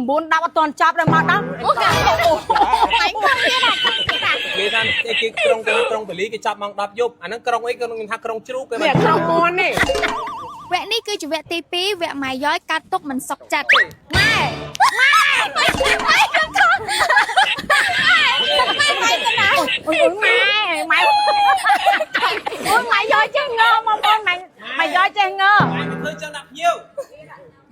4 10 អត់ទាន់ចប់ដល់មកដល់អូកាមិនគាត់ទៀតអានិយាយថាគេក្រុងបលីគេចាប់ម៉ោង10យប់អាហ្នឹងក្រុងអីក៏ខ្ញុំថាក្រុងជ្រូកគេមិនក្រុងមន់នេះវគ្គនេះគឺជាវគ្គទី2វគ្គម៉ាយ៉យកាត់ទុកមិនសុខចិត្តម៉ែអូយម៉ែម៉ែយកចេះងើមកបងម៉ែយកចេះងើម៉ែធ្វើចឹងដាក់ភ្ញៀវ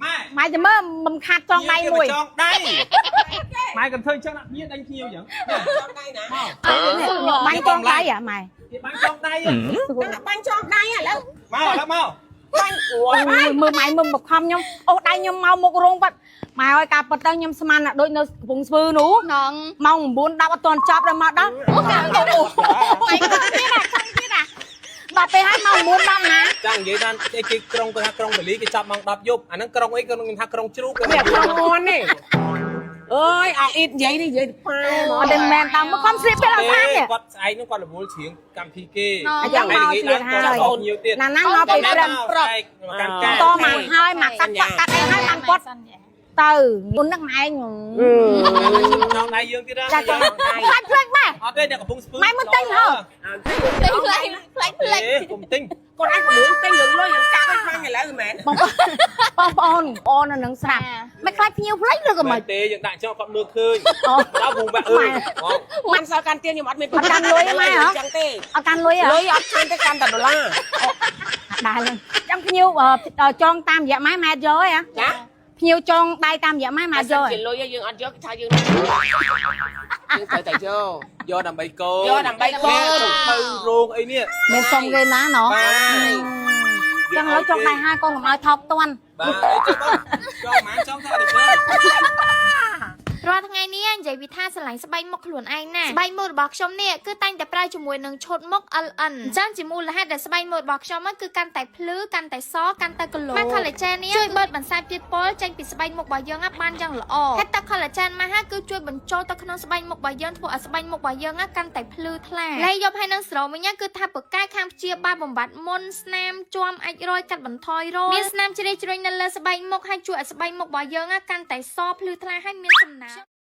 ម៉ែម៉ែចាំមើលមិនខាត់ចងដៃមួយចងដៃម៉ែក៏ធ្វើចឹងដាក់ភ្ញៀវដេញភ្ញៀវចឹងចងដៃណាបាញ់ចងដៃហ៎ម៉ែគេបាញ់ចងដៃបាញ់ចងដៃឥឡូវមកបាញ់អូយមើលម៉ែមើលបខំខ្ញុំអូដៃខ្ញុំមកមុខរោងបាត់ម៉ែអើយការប៉ិតទៅខ្ញុំស្មានដូចនៅកំពង់ស្ពឺនោះហ្នឹងម៉ោង9 10អត់ទាន់ចប់ដល់មកដល់អូកាអូមិនគាត់ទៀតអាខាងទៀតអាដល់ពេលហើយម៉ោង9 10ណាចាំនិយាយថាគេក្រុងគេថាក្រុងបលីគេចាប់ម៉ោង10យប់អាហ្នឹងក្រុងអីក៏ខ្ញុំថាក្រុងជ្រូកគេមិនក្រុងមន់នេះអើយអត់អ៊ីតនិយាយនេះនិយាយប៉ាអត់មែនតាមមកខំស្លៀកពេលអត់ស្អាតទេគាត់ស្អែកហ្នឹងគាត់រវល់ជ្រៀងកម្មវិធីគេអញ្ចឹងមកទៀតហើយណាណាមកពីព្រឹកប្រកកម្មការតមកហើយមកកាត់កាត់អីហើយបានគាត់ទៅមុនហ្នឹងម៉ែងចងដៃយើងទៀតណាចាចង់ខ្លាចភ្លេចម៉ែអត់ទេអ្នកកំពុងស្ពឺម៉ែមិនទិញហ៎ផ្លេចកុំទិញគាត់អាចមិនទិញរឿងលុយយ៉ាងកាប់ឲ្យខ្លាំងឥឡូវមែនបងប្អូនអូននៅនឹងស្រាប់មិនខ្លាចភ្ញៀវភ្លេចឬក៏មិនទេយើងដាក់ចោលគាត់មើលឃើញដល់vùngបាក់មិនសល់កាន់ទៀនខ្ញុំអត់មានអត់កាន់លុយម៉ែហ៎ចឹងទេអត់កាន់លុយហ៎លុយអត់កាន់ទេកាន់តែដុល្លារដែរចាំភ្ញៀវចងតាមរយៈម៉ែយកហ៎ចាភ្ញៀវចងដៃតាមរយៈម៉ែយកជាលុយយើងអត់យកថាយើងត្រូវតែយកដើម្បីកូនយកដើម្បីកូនទៅរោងអីនេះមិនសុំគេណាណោះចឹងហើយចងដៃហើយកូនកុំឲ្យថោកតន់បាទអីចឹងចងម៉ានចងថាទៅរាល់ថ្ងៃនេះនិយាយវិថាស្រឡាញ់ស្បែកមុខខ្លួនឯងណាស្បែកមុខរបស់ខ្ញុំនេះគឺតែងតែប្រើជាមួយនឹងឈុតមុខ LN អញ្ចឹងជាមូលហេតុដែលស្បែកមុខរបស់ខ្ញុំគឺកាន់តែភ្លឺកាន់តែសកាន់តែ glow មក collagen នេះជួយបឺតបន្សាបជាតិពុលចេញពីស្បែកមុខរបស់យើងបានយ៉ាងល្អហើយតែ collagen មកគឺជួយបញ្ចូលទៅក្នុងស្បែកមុខរបស់យើងធ្វើឲ្យស្បែកមុខរបស់យើងកាន់តែភ្លឺថ្លាហើយយកឲ្យនឹងស្រោមវិញគឺថាប្រកែកខាងព្យាបាលបំបត្តិមុនស្នាមជាំអាចរយកាត់បន្ថយរោគមានស្នាមជ្រេជ្រុញនៅលើស្បែកមុខហើយជួយឲ្យស្បែកមុខរបស់យើងកាន់តែសភ្លឺថ្លាហើយមានសំណើម